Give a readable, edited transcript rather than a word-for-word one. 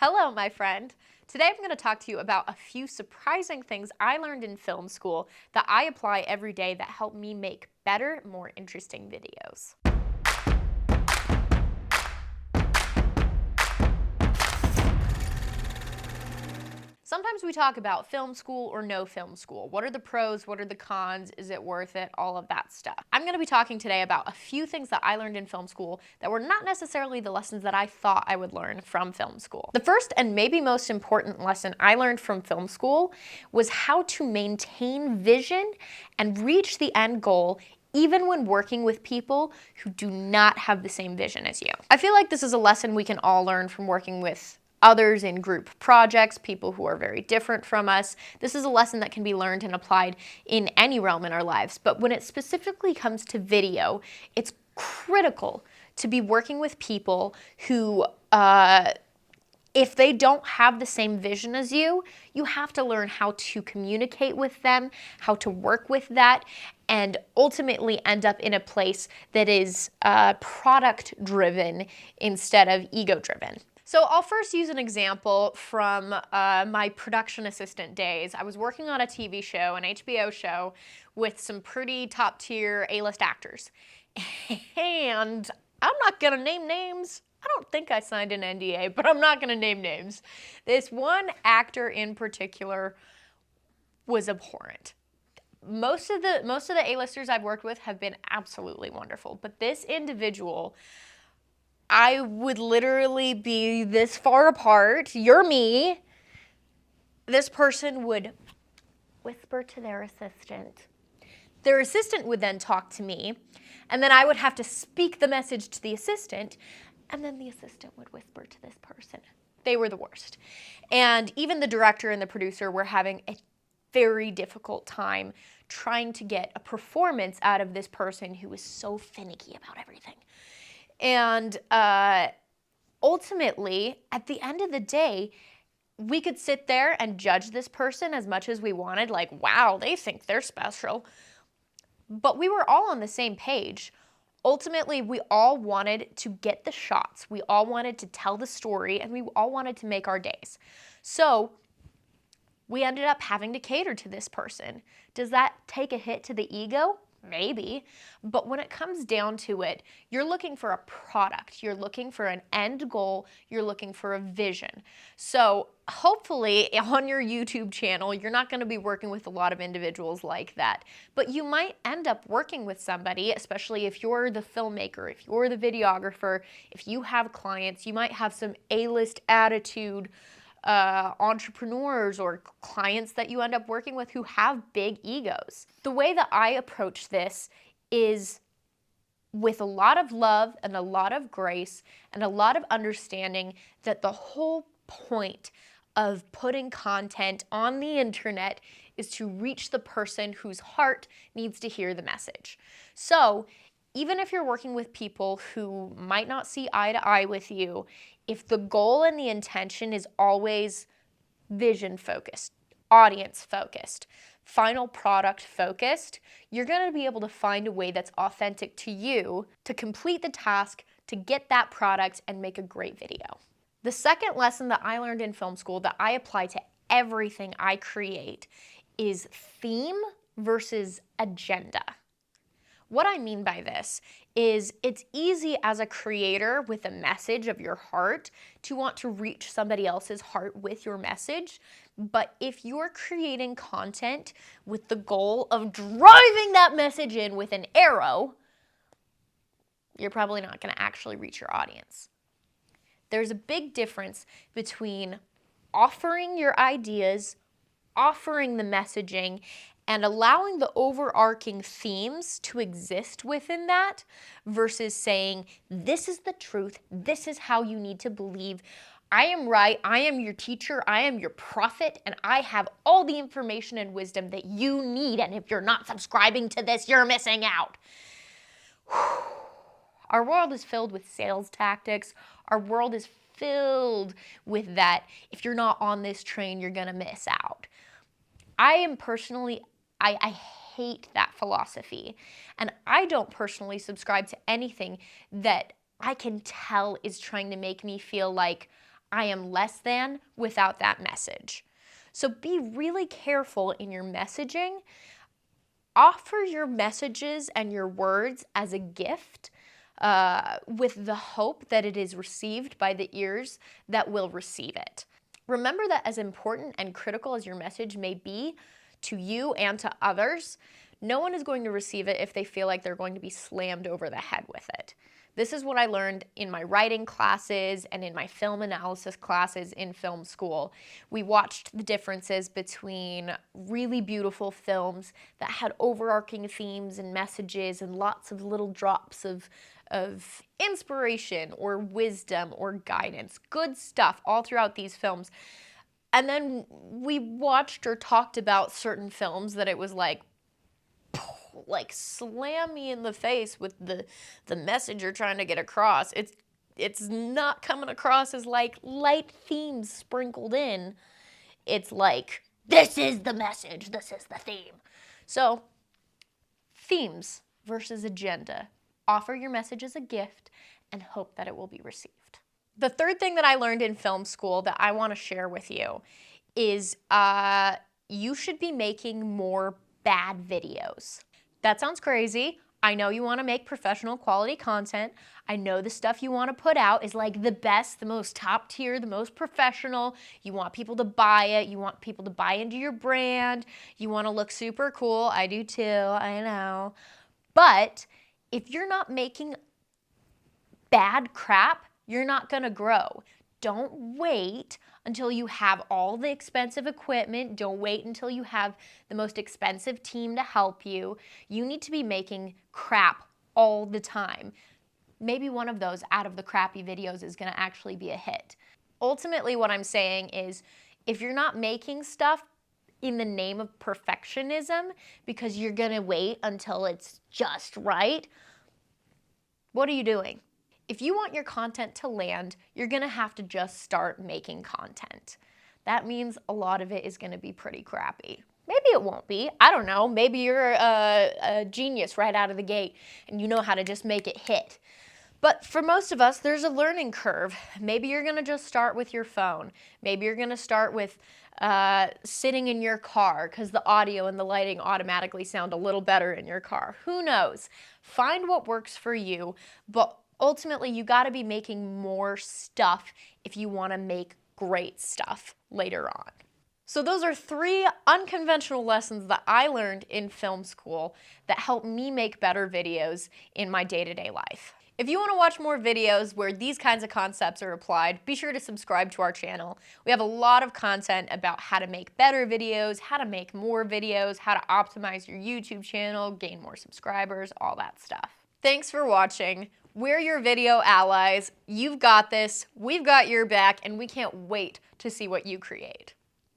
Hello, my friend. Today I'm going to talk to you about a few surprising things I learned in film school that I apply every day that help me make better, more interesting videos. Sometimes we talk about film school or no film school. What are the pros? What are the cons? Is it worth it? All of that stuff. I'm going to be talking today about a few things that I learned in film school that were not necessarily the lessons that I thought I would learn from film school. The first and maybe most important lesson I learned from film school was how to maintain vision and reach the end goal even when working with people who do not have the same vision as you. I feel like this is a lesson we can all learn from working with others in group projects, people who are very different from us. This is a lesson that can be learned and applied in any realm in our lives. But when it specifically comes to video, it's critical to be working with people who, if they don't have the same vision as you, you have to learn how to communicate with them, how to work with that, and ultimately end up in a place that is product-driven instead of ego-driven. So I'll first use an example from my production assistant days. I was working on a TV show, an HBO show, with some pretty top-tier A-list actors. And I'm not gonna name names. I don't think I signed an NDA, but I'm not gonna name names. This one actor in particular was abhorrent. Most of the A-listers I've worked with have been absolutely wonderful, but this individual, I would literally be this far apart. You're me. This person would whisper to their assistant. Their assistant would then talk to me, and then I would have to speak the message to the assistant, and then the assistant would whisper to this person. They were the worst. And even the director and the producer were having a very difficult time trying to get a performance out of this person who was so finicky about everything. And ultimately, at the end of the day, we could sit there and judge this person as much as we wanted, like, wow, they think they're special. But we were all on the same page. Ultimately, we all wanted to get the shots. We all wanted to tell the story, and we all wanted to make our days. So we ended up having to cater to this person. Does that take a hit to the ego? Maybe, but when it comes down to it, you're looking for a product, you're looking for an end goal, you're looking for a vision. So hopefully on your YouTube channel, you're not going to be working with a lot of individuals like that, but you might end up working with somebody, especially if you're the filmmaker, if you're the videographer, if you have clients, you might have some A-list attitude entrepreneurs or clients that you end up working with who have big egos. The way that I approach this is with a lot of love and a lot of grace and a lot of understanding that the whole point of putting content on the internet is to reach the person whose heart needs to hear the message. So even if you're working with people who might not see eye to eye with you, if the goal and the intention is always vision focused, audience focused, final product focused, you're going to be able to find a way that's authentic to you to complete the task, to get that product and make a great video. The second lesson that I learned in film school that I apply to everything I create is theme versus agenda. What I mean by this is it's easy as a creator with a message of your heart to want to reach somebody else's heart with your message. But if you're creating content with the goal of driving that message in with an arrow, you're probably not going to actually reach your audience. There's a big difference between offering your ideas, offering the messaging, and allowing the overarching themes to exist within that versus saying, this is the truth, this is how you need to believe, I am right, I am your teacher, I am your prophet, and I have all the information and wisdom that you need, and if you're not subscribing to this, you're missing out. Our world is filled with sales tactics. Our world is filled with that. If you're not on this train, you're gonna miss out. I hate that philosophy, and I don't personally subscribe to anything that I can tell is trying to make me feel like I am less than without that message. So be really careful in your messaging. Offer your messages and your words as a gift with the hope that it is received by the ears that will receive it. Remember that as important and critical as your message may be to you and to others, no one is going to receive it if they feel like they're going to be slammed over the head with it. This is what I learned in my writing classes and in my film analysis classes in film school. We watched the differences between really beautiful films that had overarching themes and messages and lots of little drops of inspiration or wisdom or guidance. Good stuff all throughout these films. And then we watched or talked about certain films that it was like slam me in the face with the message you're trying to get across. It's not coming across as like light themes sprinkled in. It's like, this is the message, this is the theme. So, themes versus agenda. Offer your message as a gift and hope that it will be received. The third thing that I learned in film school that I want to share with you is you should be making more bad videos. That sounds crazy. I know you want to make professional quality content. I know the stuff you want to put out is like the best, the most top tier, the most professional. You want people to buy it. You want people to buy into your brand. You want to look super cool. I do too, I know. But if you're not making bad crap, you're not going to grow. Don't wait until you have all the expensive equipment. Don't wait until you have the most expensive team to help you. You need to be making crap all the time. Maybe one of those out of the crappy videos is going to actually be a hit. Ultimately, what I'm saying is if you're not making stuff in the name of perfectionism because you're going to wait until it's just right, what are you doing? If you want your content to land, you're gonna have to just start making content. That means a lot of it is gonna be pretty crappy. Maybe it won't be, I don't know. Maybe you're a genius right out of the gate and you know how to just make it hit. But for most of us, there's a learning curve. Maybe you're gonna just start with your phone. Maybe you're gonna start with sitting in your car because the audio and the lighting automatically sound a little better in your car. Who knows? Find what works for you, but ultimately, you gotta be making more stuff if you wanna make great stuff later on. So those are 3 unconventional lessons that I learned in film school that help me make better videos in my day-to-day life. If you wanna watch more videos where these kinds of concepts are applied, be sure to subscribe to our channel. We have a lot of content about how to make better videos, how to make more videos, how to optimize your YouTube channel, gain more subscribers, all that stuff. Thanks for watching. We're your video allies. You've got this, we've got your back, and we can't wait to see what you create.